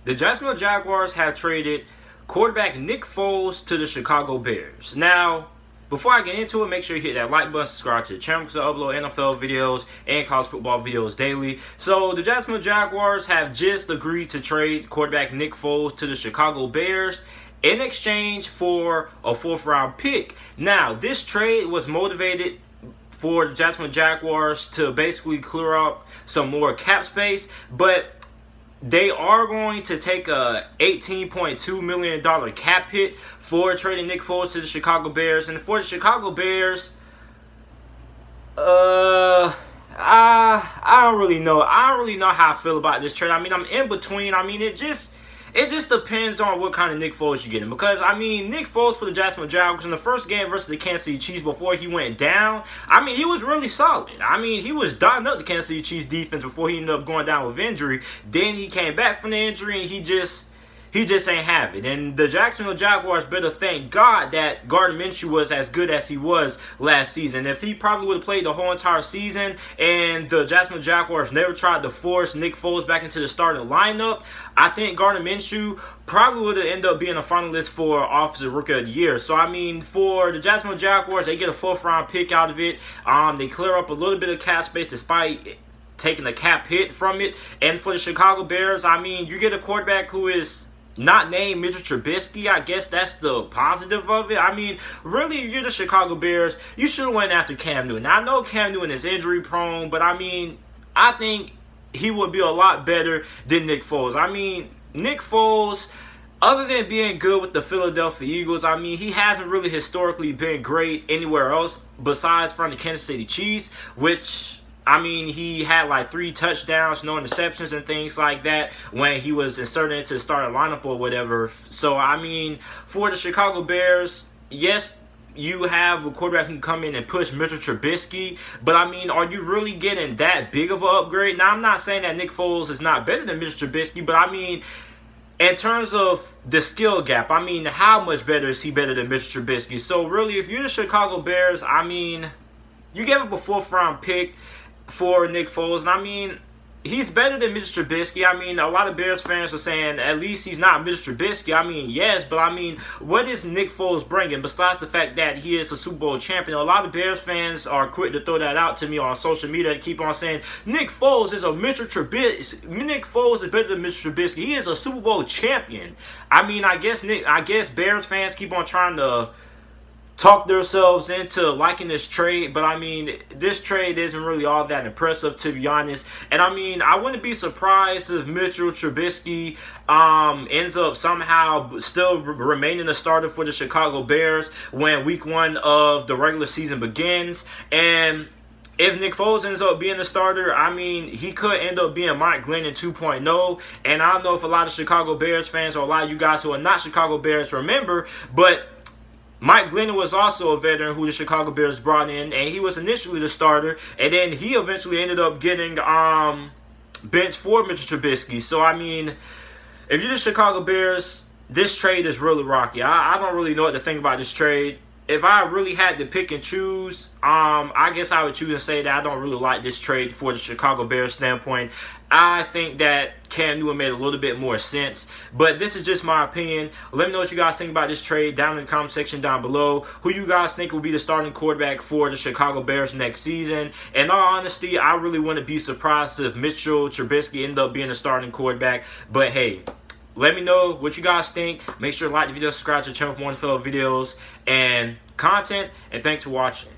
the Jacksonville Jaguars have traded quarterback Nick Foles to the Chicago Bears. Now, before I get into it, make sure you hit that like button, subscribe to the channel because I upload NFL videos and college football videos daily. So, the Jacksonville Jaguars have just agreed to trade quarterback Nick Foles to the Chicago Bears in exchange for a 4th-round pick. Now, this trade was motivated for the Jacksonville Jaguars to basically clear up some more cap space, but they are going to take a $18.2 million cap hit for trading Nick Foles to the Chicago Bears. And for the Chicago Bears, I don't really know. I don't really know how I feel about this trade. I mean, I'm in between. I mean, it just depends on what kind of Nick Foles you're getting. Because, I mean, Nick Foles for the Jacksonville Jaguars in the first game versus the Kansas City Chiefs before he went down, I mean, he was really solid. I mean, he was dotting up the Kansas City Chiefs defense before he ended up going down with injury. Then he came back from the injury and he just ain't have it. And the Jacksonville Jaguars better thank God that Gardner Minshew was as good as he was last season. If he probably would have played the whole entire season and the Jacksonville Jaguars never tried to force Nick Foles back into the starting lineup, I think Gardner Minshew probably would have ended up being a finalist for Offensive Rookie of the Year. So, I mean, for the Jacksonville Jaguars, they get a 4th-round pick out of it. They clear up a little bit of cap space despite taking a cap hit from it. And for the Chicago Bears, I mean, you get a quarterback who is not named Mitchell Trubisky. I guess that's the positive of it. I mean, really, if you're the Chicago Bears, you should have went after Cam Newton. Now, I know Cam Newton is injury prone, but I mean, I think he would be a lot better than Nick Foles. I mean, Nick Foles, other than being good with the Philadelphia Eagles, I mean, he hasn't really historically been great anywhere else besides from the Kansas City Chiefs, which, I mean, he had like 3 touchdowns, no interceptions and things like that when he was inserted into the starting lineup or whatever. So, I mean, for the Chicago Bears, yes, you have a quarterback who can come in and push Mitchell Trubisky, but I mean, are you really getting that big of an upgrade? Now, I'm not saying that Nick Foles is not better than Mitchell Trubisky, but I mean, in terms of the skill gap, I mean, how much better is he better than Mitchell Trubisky? So, really, if you're the Chicago Bears, I mean, you gave up a 4th-round pick for Nick Foles, and I mean, he's better than Mr. Trubisky. I mean, a lot of Bears fans are saying at least he's not Mr. Trubisky. I mean, yes, but I mean, what is Nick Foles bringing besides the fact that he is a Super Bowl champion? A lot of Bears fans are quick to throw that out to me on social media and keep on saying Nick Foles is a Mitchell Trubisky. Nick Foles is better than Mr. Trubisky. He is a Super Bowl champion. I mean, I guess Bears fans keep on trying to talk themselves into liking this trade, but I mean, this trade isn't really all that impressive, to be honest. And I mean, I wouldn't be surprised if Mitchell Trubisky ends up somehow still remaining a starter for the Chicago Bears when week 1 of the regular season begins. And if Nick Foles ends up being the starter, I mean, he could end up being Mike Glennon 2.0. And I don't know if a lot of Chicago Bears fans or a lot of you guys who are not Chicago Bears remember, but Mike Glennon was also a veteran who the Chicago Bears brought in, and he was initially the starter, and then he eventually ended up getting benched for Mitchell Trubisky. So, I mean, if you're the Chicago Bears, this trade is really rocky. I don't really know what to think about this trade. If I really had to pick and choose, I guess I would choose and say that I don't really like this trade for the Chicago Bears standpoint. I think that Cam Newton made a little bit more sense. But this is just my opinion. Let me know what you guys think about this trade down in the comment section down below. Who you guys think will be the starting quarterback for the Chicago Bears next season. In all honesty, I really wouldn't be surprised if Mitchell Trubisky ended up being the starting quarterback. But hey, let me know what you guys think. Make sure to like the video, subscribe to the channel for more NFL videos and content. And thanks for watching.